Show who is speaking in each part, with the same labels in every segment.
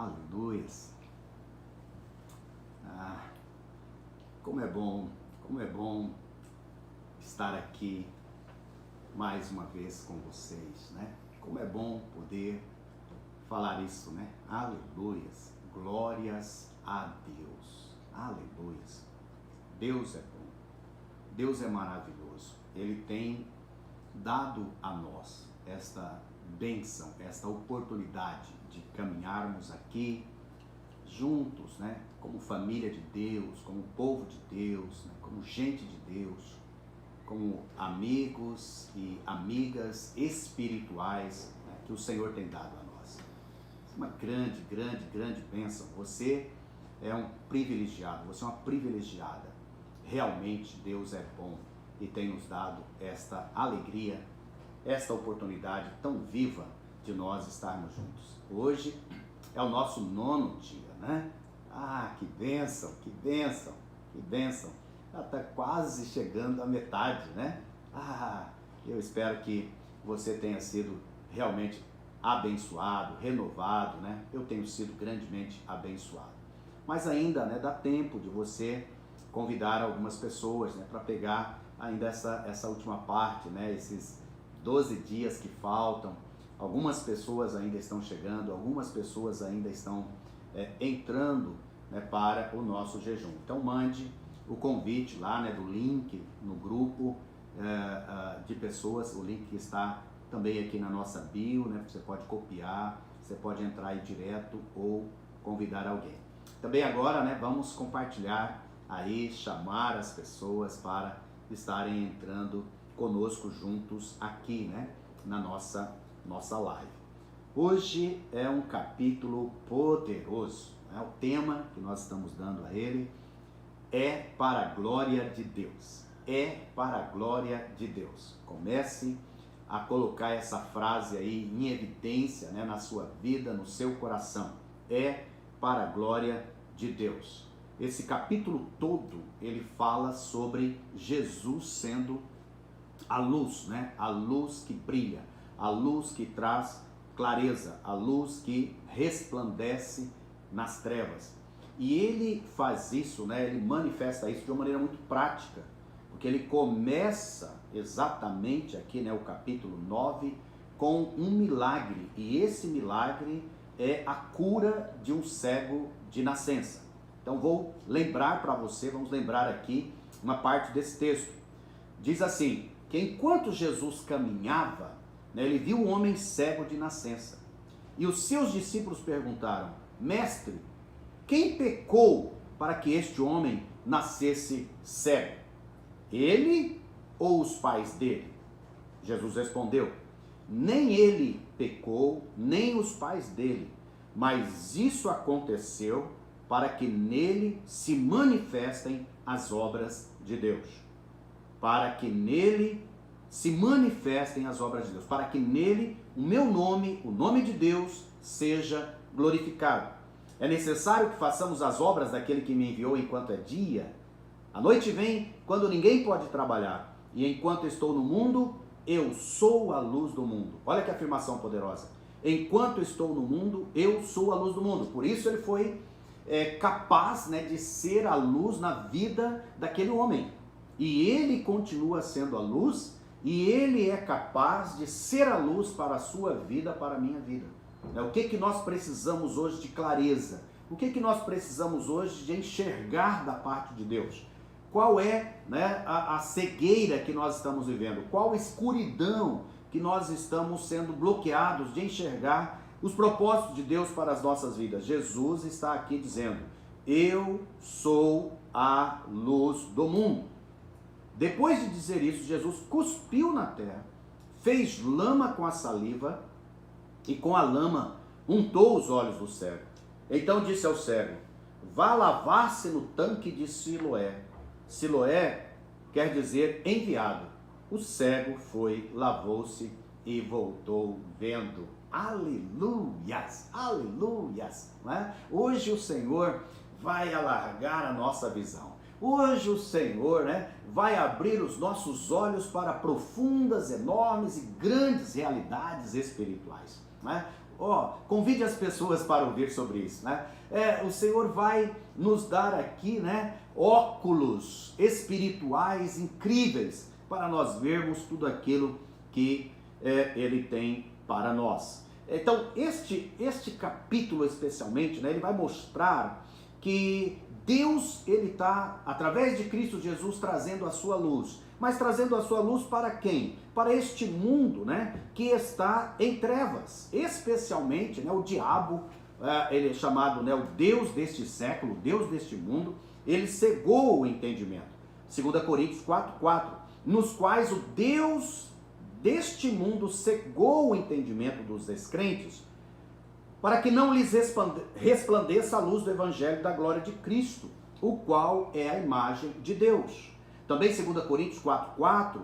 Speaker 1: Aleluias. Ah, como é bom estar aqui mais uma vez com vocês, né? Como é bom poder falar isso, né? Aleluias. Glórias a Deus. Aleluias. Deus é bom. Deus é maravilhoso. Ele tem dado a nós esta bênção, esta oportunidade de caminharmos aqui juntos, né? Como família de Deus, como povo de Deus, né? Como gente de Deus, como amigos e amigas espirituais, né? Que o Senhor tem dado a nós. Uma grande bênção. Você é um privilegiado, você é uma privilegiada. Realmente Deus é bom e tem nos dado esta alegria, esta oportunidade tão viva de nós estarmos juntos. Hoje é o nosso 9º dia, né? Ah, que bênção, que bênção, que bênção. Já está quase chegando à metade, né? Ah, eu espero que você tenha sido realmente abençoado, renovado, né? Eu tenho sido grandemente abençoado. Mas ainda, né, dá tempo de você convidar algumas pessoas, né, para pegar ainda essa última parte, né, esses 12 dias que faltam. Algumas pessoas ainda estão chegando, algumas pessoas ainda estão entrando, né, para o nosso jejum. Então mande o convite lá, né, do link no grupo de pessoas, o link que está também aqui na nossa bio, né, você pode copiar, você pode entrar aí direto ou convidar alguém. Também agora, né, vamos compartilhar aí, chamar as pessoas para estarem entrando conosco juntos aqui, né, na nossa live. Hoje é um capítulo poderoso, né? O tema que nós estamos dando a ele é para a glória de Deus. É para a glória de Deus. Comece a colocar essa frase aí em evidência, né, na sua vida, no seu coração. É para a glória de Deus. Esse capítulo todo, ele fala sobre Jesus sendo a luz, né? A luz que brilha, a luz que traz clareza, a luz que resplandece nas trevas. E ele faz isso, né? Ele manifesta isso de uma maneira muito prática, porque ele começa exatamente aqui, né, o capítulo 9, com um milagre, e esse milagre é a cura de um cego de nascença. Então vou lembrar para você, vamos lembrar aqui uma parte desse texto. Diz assim, que enquanto Jesus caminhava, né, ele viu um homem cego de nascença. E os seus discípulos perguntaram, mestre, quem pecou para que este homem nascesse cego? Ele ou os pais dele? Jesus respondeu, nem ele pecou, nem os pais dele, mas isso aconteceu para que nele se manifestem as obras de Deus. Para que nele se manifestem as obras de Deus. Para que nele o meu nome, o nome de Deus, seja glorificado. É necessário que façamos as obras daquele que me enviou enquanto é dia. A noite vem quando ninguém pode trabalhar. E enquanto estou no mundo, eu sou a luz do mundo. Olha que afirmação poderosa. Enquanto estou no mundo, eu sou a luz do mundo. Por isso ele foi capaz, né, de ser a luz na vida daquele homem. E ele continua sendo a luz, e ele é capaz de ser a luz para a sua vida, para a minha vida. O que nós precisamos hoje de clareza? O que nós precisamos hoje de enxergar da parte de Deus? Qual é, né, a cegueira que nós estamos vivendo? Qual escuridão que nós estamos sendo bloqueados de enxergar os propósitos de Deus para as nossas vidas? Jesus está aqui dizendo, eu sou a luz do mundo. Depois de dizer isso, Jesus cuspiu na terra, fez lama com a saliva e com a lama untou os olhos do cego. Então disse ao cego, vá lavar-se no tanque de Siloé. Siloé quer dizer enviado. O cego foi, lavou-se e voltou vendo. Aleluias, aleluias. Né? Hoje o Senhor vai alargar a nossa visão. Hoje o Senhor, né, vai abrir os nossos olhos para profundas, enormes e grandes realidades espirituais. Né? Convide as pessoas para ouvir sobre isso, né? O Senhor vai nos dar aqui, né, óculos espirituais incríveis para nós vermos tudo aquilo que Ele tem para nós. Então, este capítulo especialmente, né, ele vai mostrar que Deus, ele está, através de Cristo Jesus, trazendo a sua luz. Mas trazendo a sua luz para quem? Para este mundo, né, que está em trevas. Especialmente, né, o diabo, ele é chamado, né, o Deus deste século, o Deus deste mundo, ele cegou o entendimento. 2 Coríntios 4:4, nos quais o Deus deste mundo cegou o entendimento dos descrentes, para que não lhes resplandeça a luz do evangelho da glória de Cristo, o qual é a imagem de Deus. Também 2 Coríntios 4:4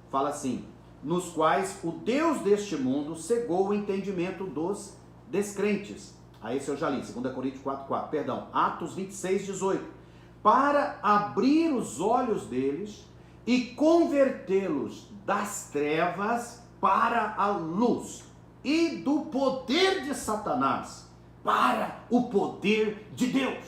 Speaker 1: fala assim, nos quais o Deus deste mundo cegou o entendimento dos descrentes. Aí esse eu já li, 2 Coríntios 4:4, perdão, Atos 26:18, para abrir os olhos deles e convertê-los das trevas para a luz e do poder de Satanás para o poder de Deus.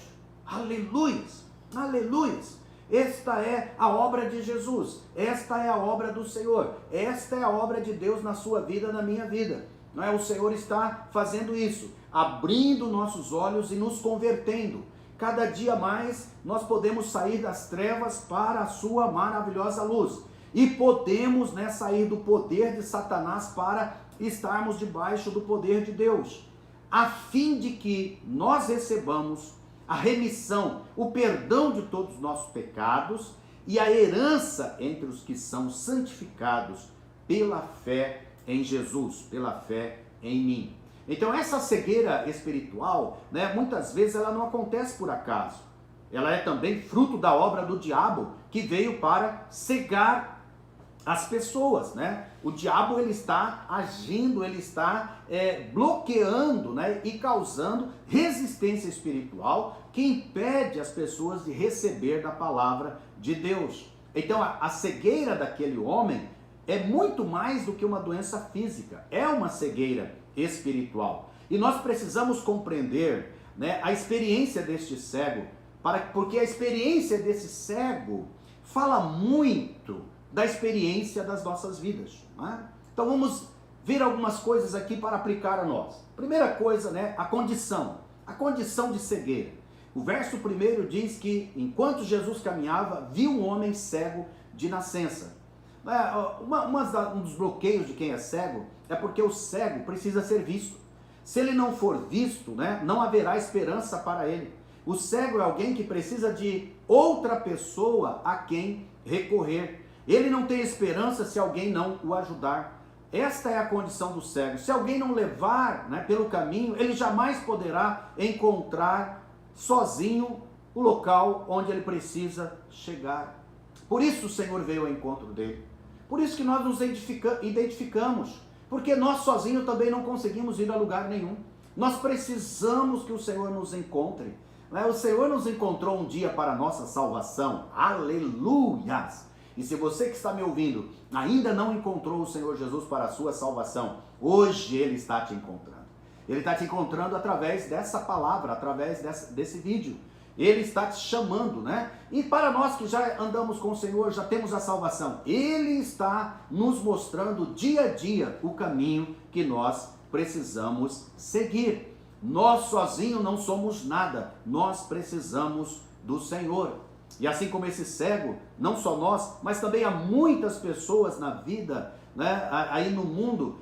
Speaker 1: Aleluias, aleluias. Esta é a obra de Jesus, esta é a obra do Senhor, esta é a obra de Deus na sua vida, na minha vida. Não é? O Senhor está fazendo isso, abrindo nossos olhos e nos convertendo. Cada dia mais nós podemos sair das trevas para a sua maravilhosa luz. E podemos, né, sair do poder de Satanás para estarmos debaixo do poder de Deus. A fim de que nós recebamos a remissão, o perdão de todos os nossos pecados e a herança entre os que são santificados pela fé em Jesus, pela fé em mim. Então essa cegueira espiritual, né, muitas vezes ela não acontece por acaso. Ela é também fruto da obra do diabo, que veio para cegar as pessoas, né? O diabo, ele está agindo, ele está bloqueando, né, e causando resistência espiritual que impede as pessoas de receber da palavra de Deus. Então a cegueira daquele homem é muito mais do que uma doença física, é uma cegueira espiritual. E nós precisamos compreender, né, a experiência deste cego, porque a experiência desse cego fala muito da experiência das nossas vidas. Né? Então vamos ver algumas coisas aqui para aplicar a nós. Primeira coisa, né, a condição de cegueira. O verso 1 diz que, enquanto Jesus caminhava, viu um homem cego de nascença. Um dos bloqueios de quem é cego é porque o cego precisa ser visto. Se ele não for visto, né, não haverá esperança para ele. O cego é alguém que precisa de outra pessoa a quem recorrer. Ele não tem esperança se alguém não o ajudar. Esta é a condição do cego. Se alguém não levar, né, pelo caminho, ele jamais poderá encontrar sozinho o local onde ele precisa chegar. Por isso o Senhor veio ao encontro dele. Por isso que nós nos identificamos. Porque nós sozinhos também não conseguimos ir a lugar nenhum. Nós precisamos que o Senhor nos encontre. O Senhor nos encontrou um dia para a nossa salvação. Aleluias! E se você que está me ouvindo ainda não encontrou o Senhor Jesus para a sua salvação, hoje Ele está te encontrando. Ele está te encontrando através dessa palavra, através desse vídeo. Ele está te chamando, né? E para nós que já andamos com o Senhor, já temos a salvação, Ele está nos mostrando dia a dia o caminho que nós precisamos seguir. Nós sozinhos não somos nada, nós precisamos do Senhor. E assim como esse cego, não só nós, mas também há muitas pessoas na vida, né, aí no mundo,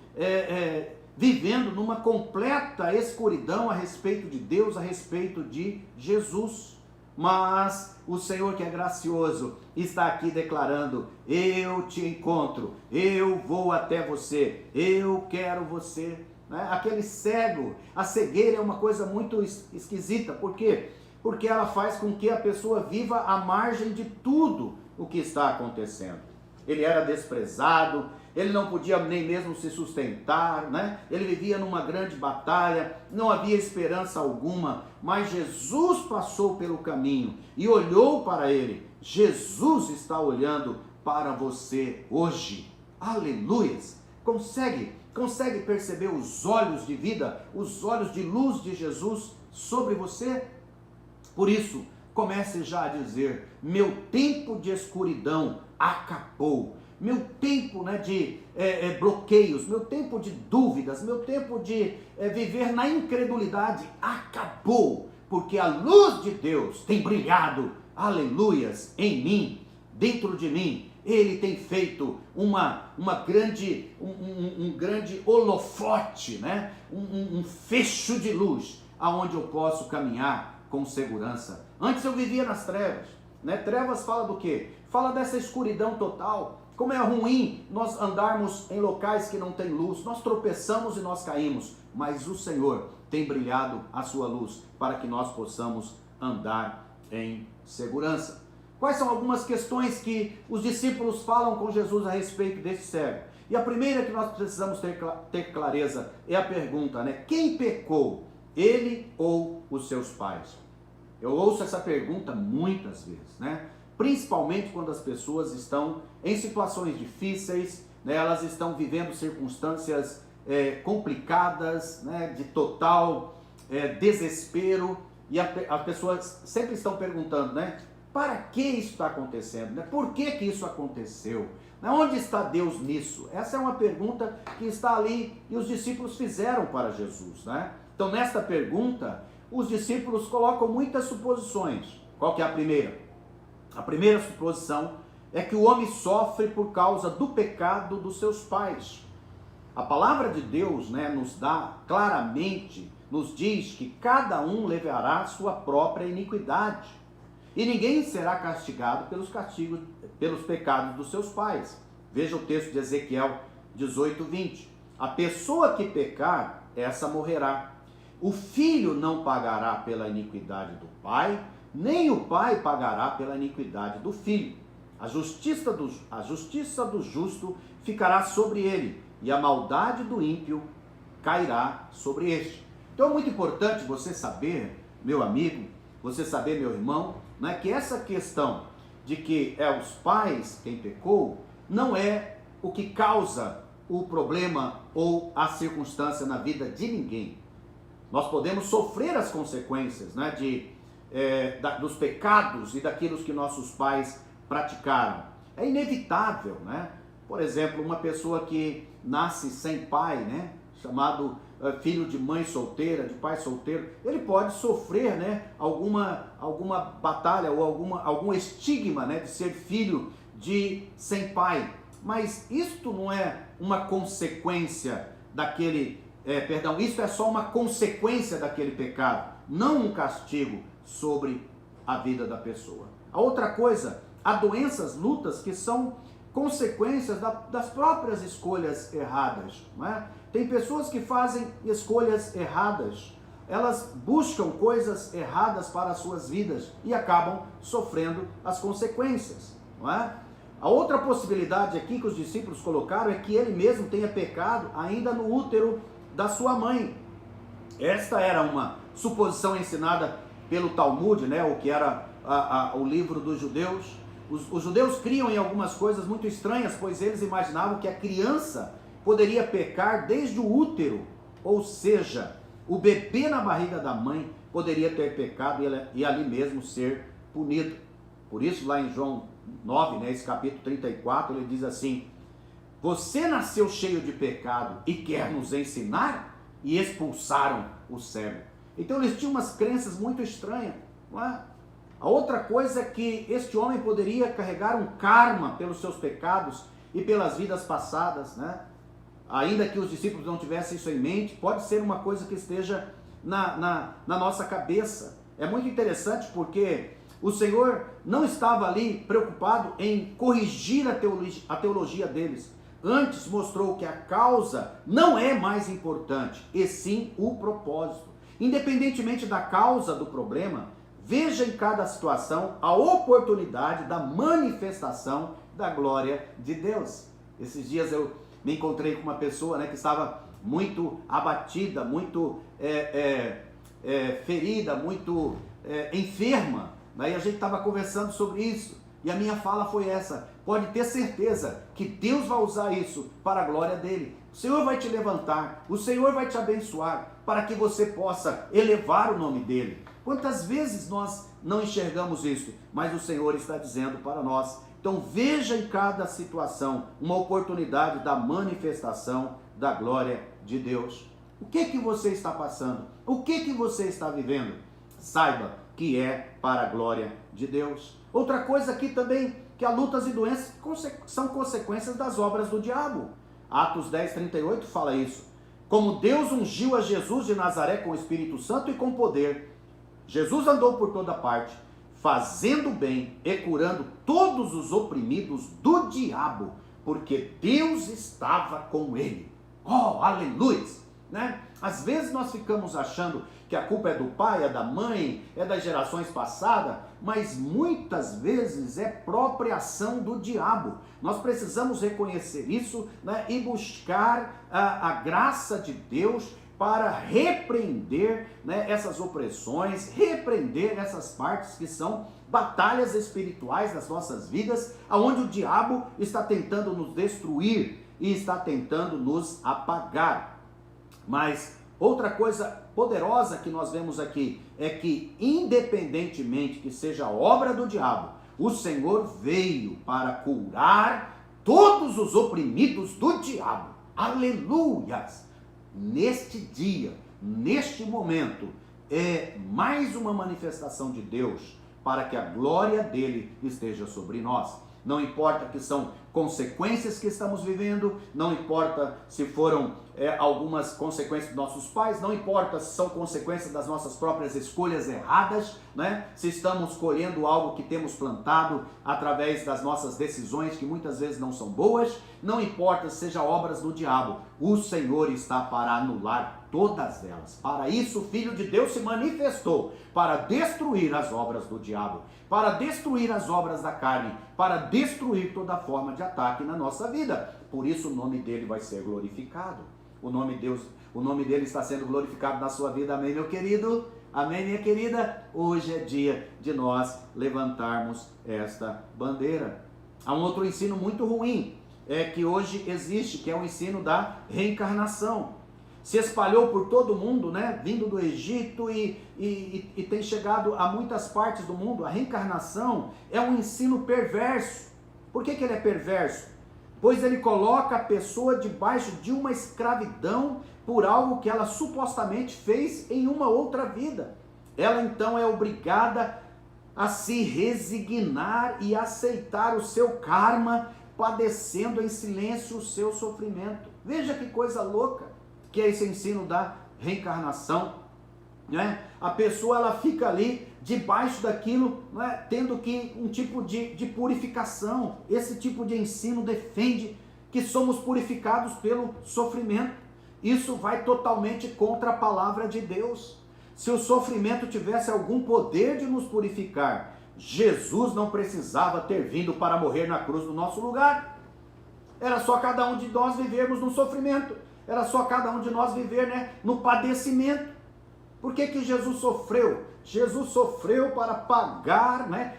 Speaker 1: vivendo numa completa escuridão a respeito de Deus, a respeito de Jesus. Mas o Senhor, que é gracioso, está aqui declarando: eu te encontro, eu vou até você, eu quero você. Né? Aquele cego, a cegueira é uma coisa muito esquisita. Por quê? Porque ela faz com que a pessoa viva à margem de tudo o que está acontecendo. Ele era desprezado, ele não podia nem mesmo se sustentar, né? Ele vivia numa grande batalha, não havia esperança alguma, mas Jesus passou pelo caminho e olhou para ele. Jesus está olhando para você hoje. Aleluias! Consegue perceber os olhos de vida, os olhos de luz de Jesus sobre você? Por isso, comece já a dizer: meu tempo de escuridão acabou. Meu tempo, né, de bloqueios, meu tempo de dúvidas, meu tempo de viver na incredulidade acabou, porque a luz de Deus tem brilhado, aleluias, em mim, dentro de mim. Ele tem feito um grande holofote, né? um fecho de luz, aonde eu posso caminhar com segurança. Antes eu vivia nas trevas, né? Trevas fala do quê? Fala dessa escuridão total. Como é ruim nós andarmos em locais que não tem luz, nós tropeçamos e nós caímos, mas o Senhor tem brilhado a sua luz para que nós possamos andar em segurança. Quais são algumas questões que os discípulos falam com Jesus a respeito desse cego? E a primeira que nós precisamos ter clareza é a pergunta, né? Quem pecou, ele ou os seus pais? Eu ouço essa pergunta muitas vezes, né? Principalmente quando as pessoas estão em situações difíceis, né? Elas estão vivendo circunstâncias complicadas, né? De total desespero, e as pessoas sempre estão perguntando, né? Para que isso está acontecendo? Né? Por que isso aconteceu? Onde está Deus nisso? Essa é uma pergunta que está ali e os discípulos fizeram para Jesus, né? Então, nesta pergunta, os discípulos colocam muitas suposições. Qual que é a primeira? A primeira suposição é que o homem sofre por causa do pecado dos seus pais. A palavra de Deus, né, nos dá claramente, nos diz que cada um levará a sua própria iniquidade. E ninguém será castigado pelos pecados dos seus pais. Veja o texto de Ezequiel 18:20. A pessoa que pecar, essa morrerá. O filho não pagará pela iniquidade do pai, nem o pai pagará pela iniquidade do filho. A justiça do justo ficará sobre ele, e a maldade do ímpio cairá sobre este. Então é muito importante você saber, meu amigo, você saber, meu irmão, né, que essa questão de que é os pais quem pecou, não é o que causa o problema ou a circunstância na vida de ninguém. Nós podemos sofrer as consequências, né, dos pecados e daquilo que nossos pais praticaram. É inevitável, né? Por exemplo, uma pessoa que nasce sem pai, né, chamado filho de mãe solteira, de pai solteiro, ele pode sofrer, né, alguma batalha ou algum estigma, né, de ser filho sem pai. Mas isto não é uma consequência isso é só uma consequência daquele pecado, não um castigo sobre a vida da pessoa. A outra coisa, há doenças, lutas que são consequências das próprias escolhas erradas, não é? Tem pessoas que fazem escolhas erradas, elas buscam coisas erradas para as suas vidas e acabam sofrendo as consequências, não é? A outra possibilidade aqui que os discípulos colocaram é que ele mesmo tenha pecado ainda no útero da sua mãe. Esta era uma suposição ensinada pelo Talmud, né, o que era o livro dos judeus. Os judeus criam em algumas coisas muito estranhas, pois eles imaginavam que a criança poderia pecar desde o útero, ou seja, o bebê na barriga da mãe poderia ter pecado e ali mesmo ser punido. Por isso, lá em João 9, né, esse capítulo 34, ele diz assim: você nasceu cheio de pecado e quer nos ensinar? E expulsaram o cego. Então eles tinham umas crenças muito estranhas, não é? A outra coisa é que este homem poderia carregar um karma pelos seus pecados e pelas vidas passadas, né? Ainda que os discípulos não tivessem isso em mente, pode ser uma coisa que esteja na nossa cabeça. É muito interessante porque o Senhor não estava ali preocupado em corrigir a teologia deles. Antes mostrou que a causa não é mais importante, e sim o propósito. Independentemente da causa do problema, veja em cada situação a oportunidade da manifestação da glória de Deus. Esses dias eu me encontrei com uma pessoa, né, que estava muito abatida, muito ferida, muito enferma. Aí a gente estava conversando sobre isso. E a minha fala foi essa: pode ter certeza que Deus vai usar isso para a glória dele. O Senhor vai te levantar, o Senhor vai te abençoar, para que você possa elevar o nome dele. Quantas vezes nós não enxergamos isso, mas o Senhor está dizendo para nós. Então veja em cada situação uma oportunidade da manifestação da glória de Deus. O que você está passando? O que você está vivendo? Saiba que é para a glória de Deus. Outra coisa aqui também, que as lutas e doenças são consequências das obras do diabo. Atos 10:38 fala isso. Como Deus ungiu a Jesus de Nazaré com o Espírito Santo e com poder, Jesus andou por toda parte, fazendo bem e curando todos os oprimidos do diabo, porque Deus estava com ele. Oh, aleluia! Né? Às vezes nós ficamos achando que a culpa é do pai, é da mãe, é das gerações passadas, mas muitas vezes é própria ação do diabo. Nós precisamos reconhecer isso, né, e buscar a graça de Deus para repreender, né, essas opressões, repreender essas partes que são batalhas espirituais das nossas vidas, aonde o diabo está tentando nos destruir e está tentando nos apagar. Mas outra coisa poderosa que nós vemos aqui é que, independentemente que seja obra do diabo, o Senhor veio para curar todos os oprimidos do diabo. Aleluias! Neste dia, neste momento, é mais uma manifestação de Deus para que a glória dele esteja sobre nós. Não importa que são consequências que estamos vivendo, não importa se foram algumas consequências dos nossos pais, não importa se são consequências das nossas próprias escolhas erradas, né? Se estamos colhendo algo que temos plantado através das nossas decisões que muitas vezes não são boas, não importa se sejam obras do diabo, o Senhor está para anular todas elas. Para isso o Filho de Deus se manifestou, para destruir as obras do diabo, para destruir as obras da carne, para destruir toda forma de ataque na nossa vida. Por isso o nome dele vai ser glorificado. O nome dele está sendo glorificado na sua vida, amém, meu querido? Amém, minha querida? Hoje é dia de nós levantarmos esta bandeira. Há um outro ensino muito ruim, que hoje existe, que é o ensino da reencarnação. Se espalhou por todo o mundo, né? Vindo do Egito e tem chegado a muitas partes do mundo. A reencarnação é um ensino perverso. Por que ele é perverso? Pois ele coloca a pessoa debaixo de uma escravidão por algo que ela supostamente fez em uma outra vida. Ela então é obrigada a se resignar e aceitar o seu karma, padecendo em silêncio o seu sofrimento. Veja que coisa louca que é esse ensino da reencarnação, né? A pessoa ela fica ali debaixo daquilo, né, tendo que um tipo de purificação. Esse tipo de ensino defende que somos purificados pelo sofrimento. Isso vai totalmente contra a palavra de Deus. Se o sofrimento tivesse algum poder de nos purificar, Jesus não precisava ter vindo para morrer na cruz no nosso lugar. Era só cada um de nós vivermos no sofrimento. Era só cada um de nós viver, né, no padecimento. Por que Jesus sofreu? Jesus sofreu para pagar, né,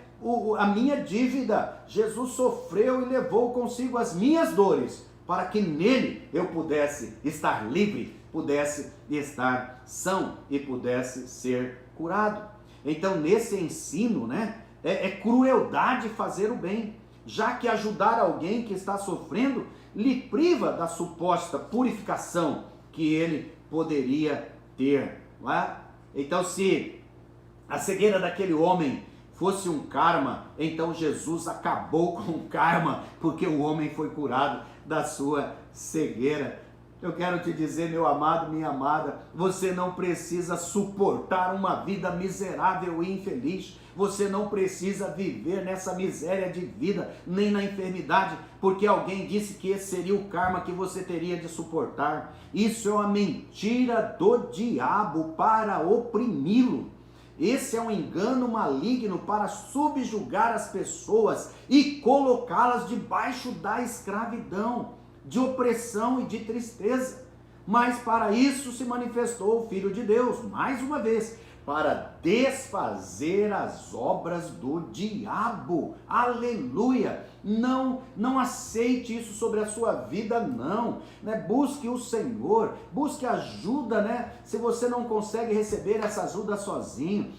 Speaker 1: a minha dívida. Jesus sofreu e levou consigo as minhas dores, para que nele eu pudesse estar livre, pudesse estar são e pudesse ser curado. Então, nesse ensino, né, é crueldade fazer o bem, já que ajudar alguém que está sofrendo lhe priva da suposta purificação que ele poderia ter. Não é? Então, se a cegueira daquele homem fosse um karma, então Jesus acabou com o karma, porque o homem foi curado da sua cegueira. Eu quero te dizer, meu amado, minha amada, você não precisa suportar uma vida miserável e infeliz. Você não precisa viver nessa miséria de vida, nem na enfermidade, porque alguém disse que esse seria o karma que você teria de suportar. Isso é uma mentira do diabo para oprimi-lo. Esse é um engano maligno para subjugar as pessoas e colocá-las debaixo da escravidão, de opressão e de tristeza. Mas para isso se manifestou o Filho de Deus, mais uma vez, para desfazer as obras do diabo. Aleluia! Não aceite isso sobre a sua vida, não. Né? Busque o Senhor, busque ajuda, né? Se você não consegue receber essa ajuda sozinho,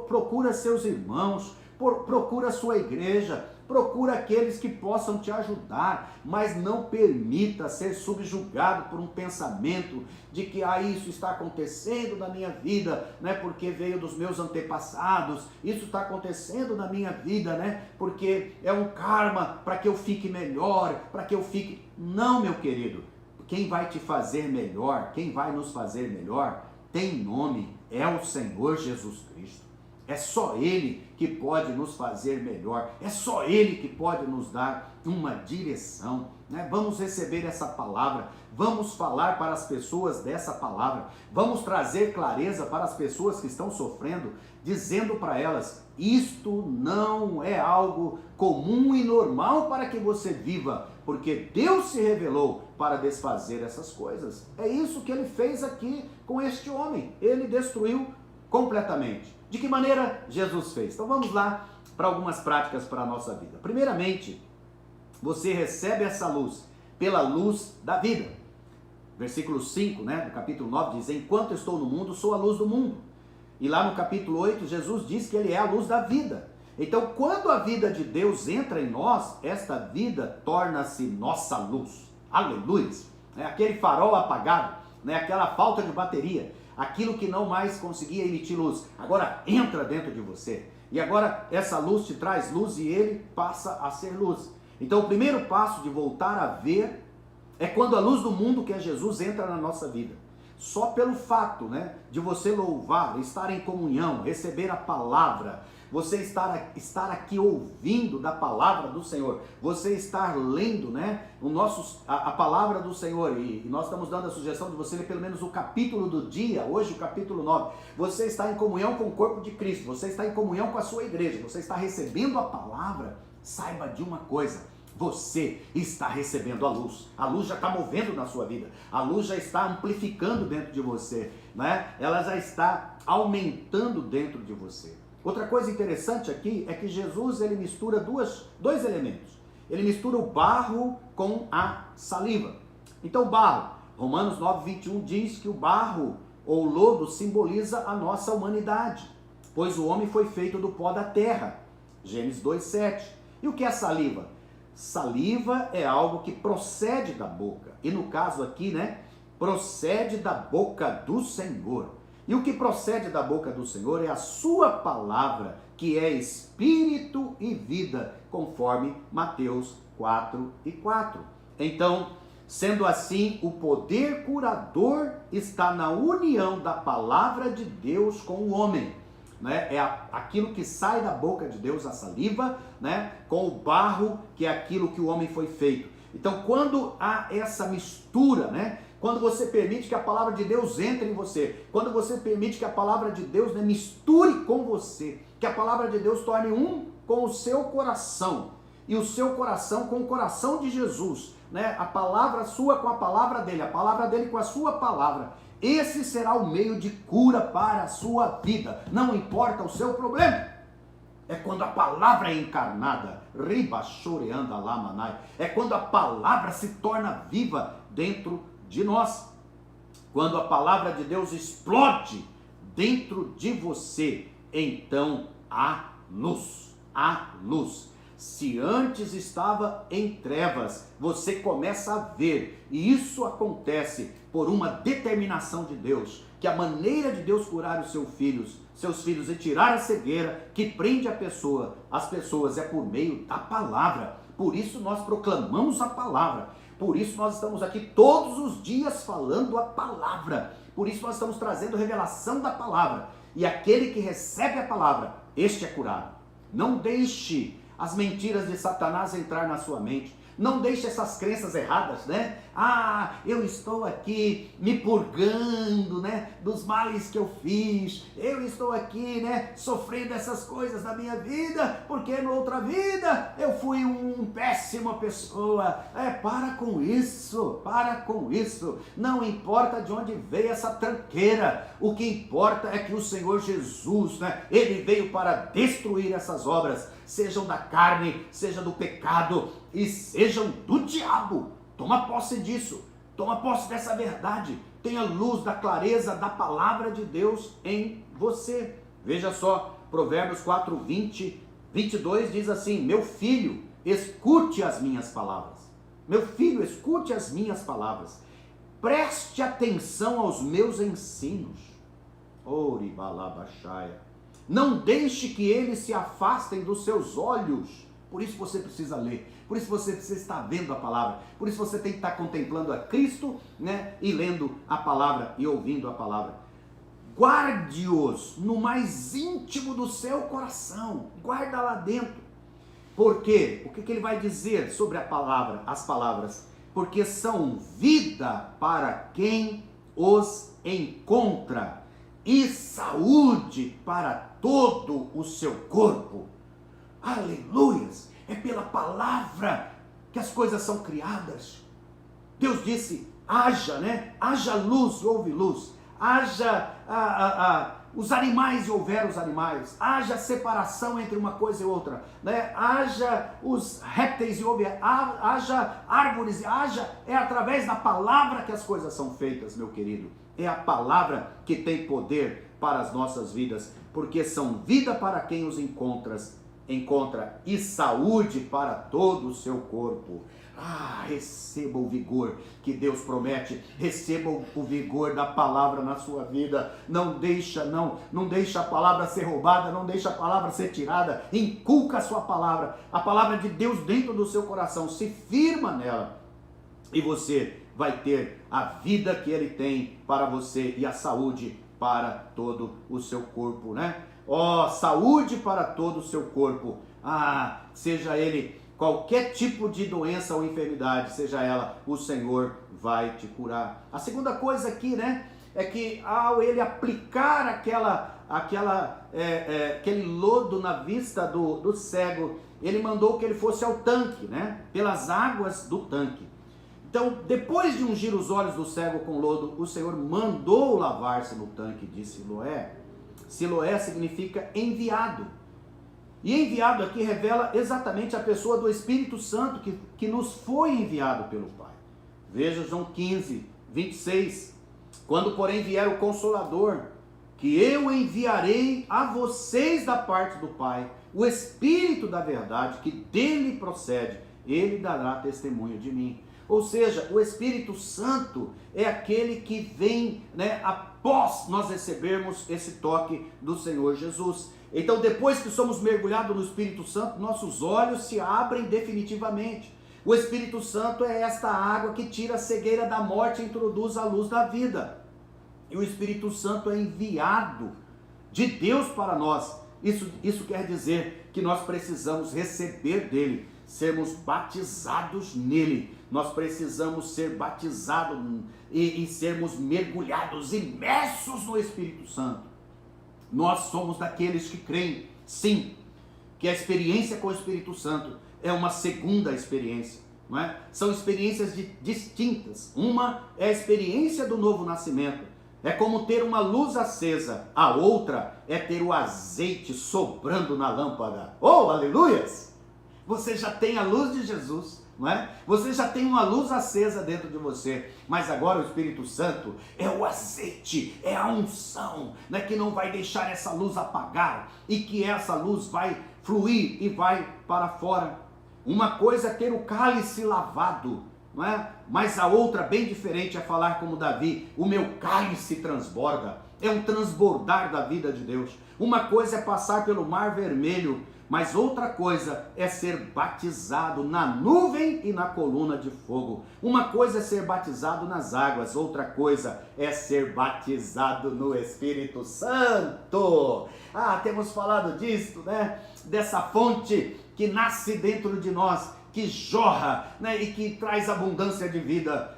Speaker 1: procura seus irmãos, procura a sua igreja, procura aqueles que possam te ajudar, mas não permita ser subjugado por um pensamento de que isso está acontecendo na minha vida, né, porque veio dos meus antepassados, isso está acontecendo na minha vida, né, porque é um karma para que eu fique melhor, para que eu fique... Não, meu querido, quem vai te fazer melhor, quem vai nos fazer melhor, tem nome, é o Senhor Jesus Cristo. É só Ele que pode nos fazer melhor, é só Ele que pode nos dar uma direção, né? Vamos receber essa palavra, vamos falar para as pessoas dessa palavra, vamos trazer clareza para as pessoas que estão sofrendo, dizendo para elas, isto não é algo comum e normal para que você viva, porque Deus se revelou para desfazer essas coisas. É isso que Ele fez aqui com este homem, Ele destruiu completamente. De que maneira Jesus fez? Então vamos lá para algumas práticas para a nossa vida. Primeiramente, você recebe essa luz pela luz da vida. Versículo 5, né, do capítulo 9 diz, enquanto estou no mundo, sou a luz do mundo. E lá no capítulo 8, Jesus diz que Ele é a luz da vida. Então, quando a vida de Deus entra em nós, esta vida torna-se nossa luz. Aleluia! É aquele farol apagado, né, aquela falta de bateria, aquilo que não mais conseguia emitir luz, agora entra dentro de você. E agora essa luz te traz luz e ele passa a ser luz. Então o primeiro passo de voltar a ver é quando a luz do mundo, que é Jesus, entra na nossa vida. Só pelo fato, né, de você louvar, estar em comunhão, receber a palavra, você estar aqui ouvindo da palavra do Senhor, você estar lendo, né, a palavra do Senhor, e nós estamos dando a sugestão de você ler pelo menos o capítulo do dia, hoje o capítulo 9, você está em comunhão com o corpo de Cristo, você está em comunhão com a sua igreja, você está recebendo a palavra, saiba de uma coisa, você está recebendo a luz já está movendo na sua vida, a luz já está amplificando dentro de você, né? Ela já está aumentando dentro de você. Outra coisa interessante aqui é que Jesus ele mistura dois elementos, ele mistura o barro com a saliva. Então o barro, Romanos 9:21 diz que o barro ou lodo simboliza a nossa humanidade, pois o homem foi feito do pó da terra, Gênesis 2:7. E o que é saliva? Saliva é algo que procede da boca. E no caso aqui, né, procede da boca do Senhor. E o que procede da boca do Senhor é a sua palavra, que é espírito e vida, conforme Mateus 4:4. Então, sendo assim, o poder curador está na união da palavra de Deus com o homem. Né? É aquilo que sai da boca de Deus, a saliva, né? Com o barro, que é aquilo que o homem foi feito. Então, quando há essa mistura, né? Quando você permite que a palavra de Deus entre em você, quando você permite que a palavra de Deus, né, misture com você, que a palavra de Deus torne um com o seu coração, e o seu coração com o coração de Jesus, né? A palavra sua com a palavra dele com a sua palavra. Esse será o meio de cura para a sua vida. Não importa o seu problema. É quando a palavra é encarnada. É quando a palavra se torna viva dentro de nós. Quando a palavra de Deus explode dentro de você, então há luz. Há luz. Se antes estava em trevas, você começa a ver, e isso acontece por uma determinação de Deus, que a maneira de Deus curar os seus filhos e tirar a cegueira que prende as pessoas é por meio da palavra. Por isso nós proclamamos a palavra, por isso nós estamos aqui todos os dias falando a palavra, por isso nós estamos trazendo revelação da palavra, e aquele que recebe a palavra, este é curado. Não deixe as mentiras de Satanás entrar na sua mente. Não deixe essas crenças erradas, né? Eu estou aqui me purgando, né, dos males que eu fiz, eu estou aqui, né, sofrendo essas coisas da minha vida, porque na outra vida eu fui uma péssima pessoa. Para com isso, não importa de onde veio essa tranqueira, o que importa é que o Senhor Jesus, né, ele veio para destruir essas obras, sejam da carne, seja do pecado e sejam do diabo. Toma posse disso, toma posse dessa verdade, tenha luz da clareza da palavra de Deus em você. Veja só, Provérbios 4, 20, 22 diz assim: meu filho, escute as minhas palavras. Meu filho, escute as minhas palavras. Preste atenção aos meus ensinos. Oribalabashaya. Não deixe que eles se afastem dos seus olhos. Por isso você precisa ler. Por isso você precisa estar vendo a palavra. Por isso você tem que estar contemplando a Cristo, né? E lendo a palavra e ouvindo a palavra. Guarde-os no mais íntimo do seu coração. Guarda lá dentro. Por quê? O que ele vai dizer sobre a palavra, as palavras? Porque são vida para quem os encontra e saúde para todo o seu corpo. Aleluias! É pela palavra que as coisas são criadas. Deus disse: haja, né? Haja luz, houve luz. Haja os animais e houveram os animais. Haja separação entre uma coisa e outra, né? Haja os répteis e haja árvores. É através da palavra que as coisas são feitas, meu querido. É a palavra que tem poder para as nossas vidas, porque são vida para quem os encontra e saúde para todo o seu corpo. Receba o vigor que Deus promete, receba o vigor da palavra na sua vida. Não deixa a palavra ser roubada, não deixa a palavra ser tirada. Inculca a sua palavra, a palavra de Deus dentro do seu coração, se firma nela e você vai ter a vida que Ele tem para você e a saúde para todo o seu corpo, né? Saúde para todo o seu corpo. Seja ele qualquer tipo de doença ou enfermidade, seja ela, o Senhor vai te curar. A segunda coisa aqui, né, é que ao ele aplicar aquele lodo na vista do cego, ele mandou que ele fosse ao tanque, né, pelas águas do tanque. Então, depois de ungir os olhos do cego com lodo, o Senhor mandou lavar-se no tanque de Siloé. Siloé significa enviado. E enviado aqui revela exatamente a pessoa do Espírito Santo que nos foi enviado pelo Pai. Veja João 15, 26. Quando, porém, vier o Consolador, que eu enviarei a vocês da parte do Pai, o Espírito da verdade, que dele procede, ele dará testemunho de mim. Ou seja, o Espírito Santo é aquele que vem, né, após nós recebermos esse toque do Senhor Jesus. Então, depois que somos mergulhados no Espírito Santo, nossos olhos se abrem definitivamente. O Espírito Santo é esta água que tira a cegueira da morte e introduz a luz da vida. E o Espírito Santo é enviado de Deus para nós. Isso quer dizer que nós precisamos receber dele, sermos batizados nele. Nós precisamos ser batizados e sermos mergulhados, imersos no Espírito Santo. Nós somos daqueles que creem, sim, que a experiência com o Espírito Santo é uma segunda experiência, não é? São experiências distintas. Uma é a experiência do novo nascimento. É como ter uma luz acesa. A outra é ter o azeite sobrando na lâmpada. Oh, aleluias! Você já tem a luz de Jesus, não é? Você já tem uma luz acesa dentro de você, mas agora o Espírito Santo é o azeite, é a unção, né, que não vai deixar essa luz apagar e que essa luz vai fluir e vai para fora. Uma coisa é ter o cálice lavado, não é? Mas a outra, bem diferente, é falar como Davi: o meu cálice transborda. É um transbordar da vida de Deus. Uma coisa é passar pelo Mar Vermelho, mas outra coisa é ser batizado na nuvem e na coluna de fogo. Uma coisa é ser batizado nas águas, outra coisa é ser batizado no Espírito Santo. Temos falado disso, né? Dessa fonte que nasce dentro de nós que jorra, né, e que traz abundância de vida.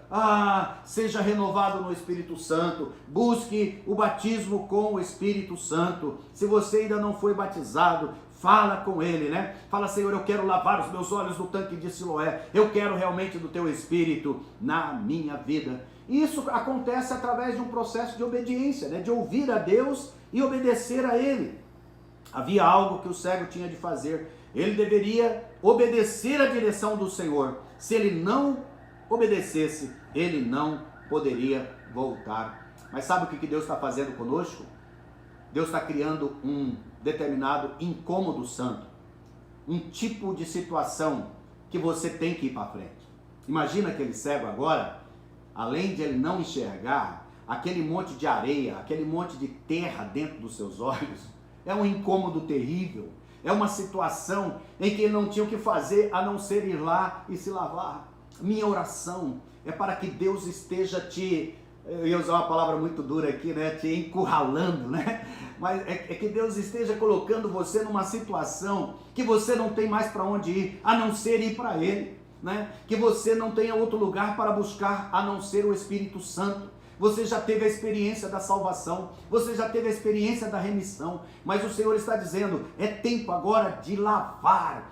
Speaker 1: Seja renovado no Espírito Santo, busque o batismo com o Espírito Santo. Se você ainda não foi batizado, fala com ele, né? Fala: Senhor, eu quero lavar os meus olhos no tanque de Siloé, eu quero realmente do teu Espírito na minha vida. Isso acontece através de um processo de obediência, né? De ouvir a Deus e obedecer a ele. Havia algo que o cego tinha de fazer. Ele deveria obedecer a direção do Senhor. Se ele não obedecesse, ele não poderia voltar. Mas sabe o que Deus está fazendo conosco? Deus está criando um determinado incômodo santo, um tipo de situação que você tem que ir para frente. Imagina aquele cego agora, além de ele não enxergar, aquele monte de areia, aquele monte de terra dentro dos seus olhos, é um incômodo terrível, é uma situação em que ele não tinha o que fazer a não ser ir lá e se lavar. Minha oração é para que Deus esteja eu ia usar uma palavra muito dura aqui, né? Te encurralando, né? Mas é que Deus esteja colocando você numa situação que você não tem mais para onde ir, a não ser ir para Ele, né? Que você não tenha outro lugar para buscar, a não ser o Espírito Santo. Você já teve a experiência da salvação, você já teve a experiência da remissão, mas o Senhor está dizendo: é tempo agora de lavar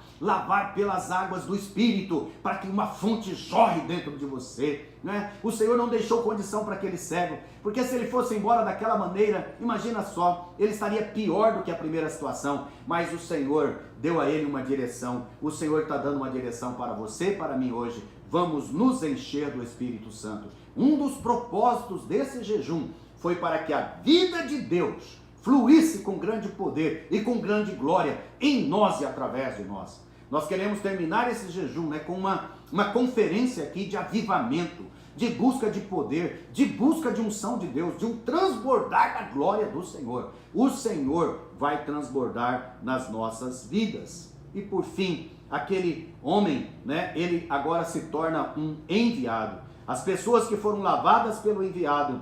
Speaker 1: pelas águas do Espírito, para que uma fonte jorre dentro de você, né? O Senhor não deixou condição para aquele cego, porque se ele fosse embora daquela maneira, imagina só, ele estaria pior do que a primeira situação, mas o Senhor deu a ele uma direção. O Senhor está dando uma direção para você e para mim hoje. Vamos nos encher do Espírito Santo. Um dos propósitos desse jejum foi para que a vida de Deus fluísse com grande poder e com grande glória em nós e através de nós. Nós queremos terminar esse jejum, né, com uma conferência aqui de avivamento, de busca de poder, de busca de unção de Deus, de um transbordar da glória do Senhor. O Senhor vai transbordar nas nossas vidas. E por fim, aquele homem, né, ele agora se torna um enviado. As pessoas que foram lavadas pelo enviado,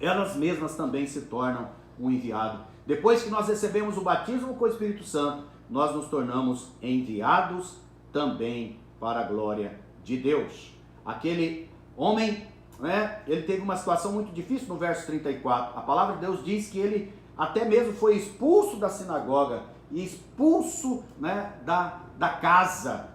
Speaker 1: elas mesmas também se tornam um enviado. Depois que nós recebemos o batismo com o Espírito Santo, nós nos tornamos enviados também para a glória de Deus. Aquele homem, né, ele teve uma situação muito difícil no verso 34. A palavra de Deus diz que ele até mesmo foi expulso da sinagoga e expulso, né, da casa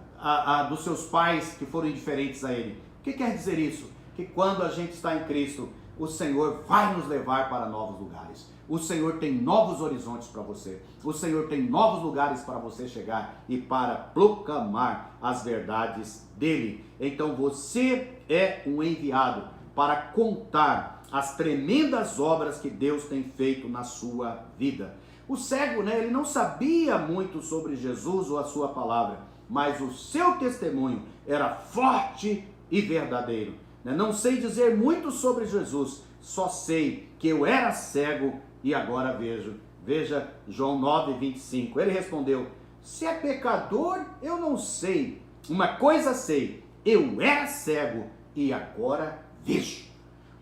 Speaker 1: dos seus pais que foram indiferentes a ele. O que quer dizer isso? Que quando a gente está em Cristo, o Senhor vai nos levar para novos lugares. O Senhor tem novos horizontes para você. O Senhor tem novos lugares para você chegar e para proclamar as verdades dele. Então você é um enviado para contar as tremendas obras que Deus tem feito na sua vida. O cego, né, ele não sabia muito sobre Jesus ou a sua palavra, mas o seu testemunho era forte e verdadeiro. Não sei dizer muito sobre Jesus, só sei que eu era cego e agora vejo. Veja João 9:25. Ele respondeu: se é pecador, eu não sei. Uma coisa sei, eu era cego e agora vejo.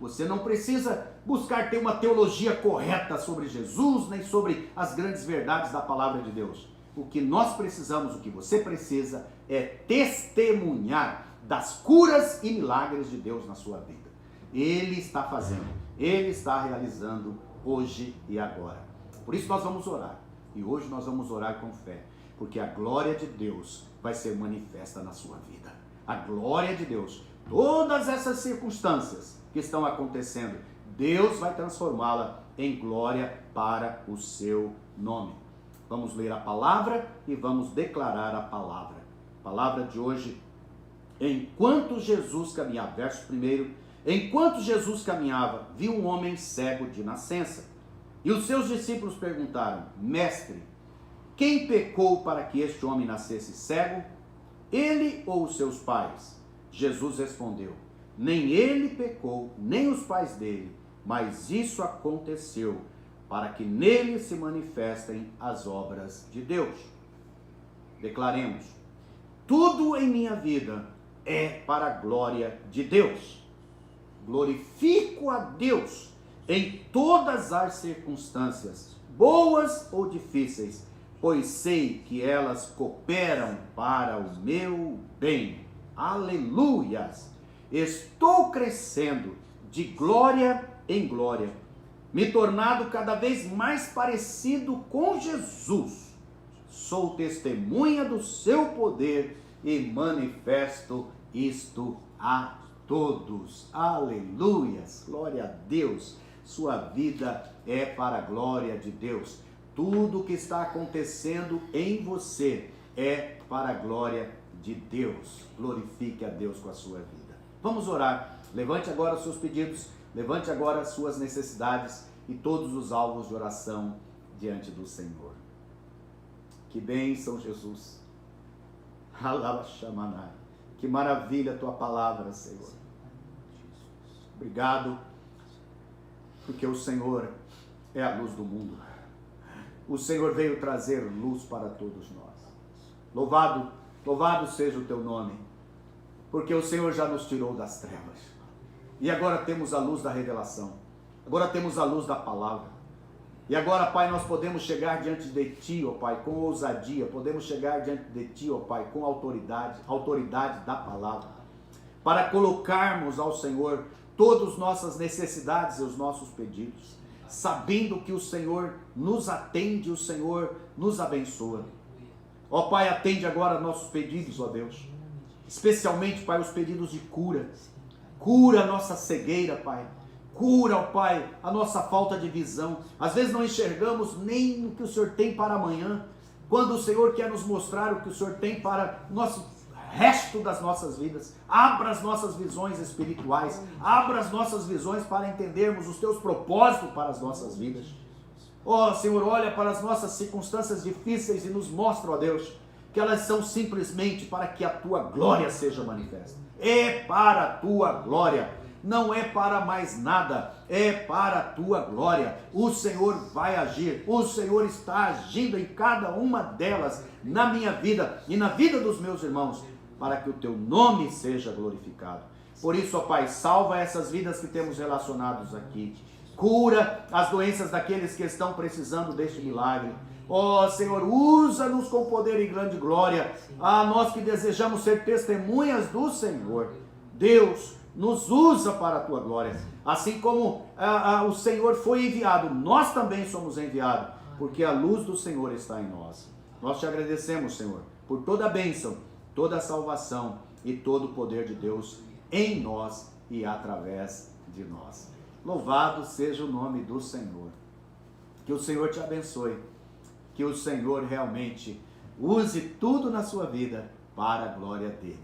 Speaker 1: Você não precisa buscar ter uma teologia correta sobre Jesus, nem sobre as grandes verdades da palavra de Deus. O que nós precisamos, o que você precisa, é testemunhar das curas e milagres de Deus na sua vida. Ele está fazendo, Ele está realizando hoje e agora. Por isso nós vamos orar. E hoje nós vamos orar com fé, porque a glória de Deus vai ser manifesta na sua vida. A glória de Deus, todas essas circunstâncias que estão acontecendo, Deus vai transformá-la em glória para o seu nome. Vamos ler a palavra e vamos declarar a palavra. A palavra de hoje: enquanto Jesus caminhava, verso 1, enquanto Jesus caminhava, viu um homem cego de nascença. E os seus discípulos perguntaram: mestre, quem pecou para que este homem nascesse cego? Ele ou os seus pais? Jesus respondeu: nem ele pecou, nem os pais dele, mas isso aconteceu para que nele se manifestem as obras de Deus. Declaremos: tudo em minha vida é para a glória de Deus. Glorifico a Deus em todas as circunstâncias, boas ou difíceis, pois sei que elas cooperam para o meu bem. Aleluias! Estou crescendo de glória em glória, me tornando cada vez mais parecido com Jesus. Sou testemunha do seu poder e manifesto isto a todos. Aleluias! Glória a Deus! Sua vida é para a glória de Deus. Tudo que está acontecendo em você é para a glória de Deus. Glorifique a Deus com a sua vida. Vamos orar. Levante agora os seus pedidos, levante agora as suas necessidades e todos os alvos de oração diante do Senhor. Que bênção, Jesus. Alabaxamanai. Que maravilha a tua palavra, Senhor. Obrigado, porque o Senhor é a luz do mundo. O Senhor veio trazer luz para todos nós. Louvado seja o teu nome, porque o Senhor já nos tirou das trevas. E agora temos a luz da revelação. Agora temos a luz da palavra. E agora, Pai, nós podemos chegar diante de Ti, ó Pai, com ousadia. Podemos chegar diante de Ti, ó Pai, com autoridade da palavra. Para colocarmos ao Senhor todas as nossas necessidades e os nossos pedidos. Sabendo que o Senhor nos atende, o Senhor nos abençoa. Ó Pai, atende agora nossos pedidos, ó Deus. Especialmente, Pai, os pedidos de cura. Cura a nossa cegueira, Pai. Cura, ó Pai, a nossa falta de visão. Às vezes não enxergamos nem o que o Senhor tem para amanhã. Quando o Senhor quer nos mostrar o que o Senhor tem para o resto das nossas vidas. Abra as nossas visões espirituais. Abra as nossas visões para entendermos os Teus propósitos para as nossas vidas. Ó Senhor, olha para as nossas circunstâncias difíceis e nos mostra, ó Deus, que elas são simplesmente para que a Tua glória seja manifesta. É para a Tua glória, não é para mais nada, é para a Tua glória. O Senhor vai agir, o Senhor está agindo em cada uma delas, na minha vida e na vida dos meus irmãos, para que o Teu nome seja glorificado. Por isso, ó Pai, salva essas vidas que temos relacionados aqui. Cura as doenças daqueles que estão precisando deste milagre. Ó Senhor, usa-nos com poder e grande glória. A nós que desejamos ser testemunhas do Senhor. Deus, nos usa para a Tua glória. Assim como o Senhor foi enviado, nós também somos enviados, porque a luz do Senhor está em nós. Nós Te agradecemos, Senhor, por toda a bênção, toda a salvação e todo o poder de Deus em nós e através de nós. Louvado seja o nome do Senhor. Que o Senhor te abençoe. Que o Senhor realmente use tudo na sua vida para a glória dEle.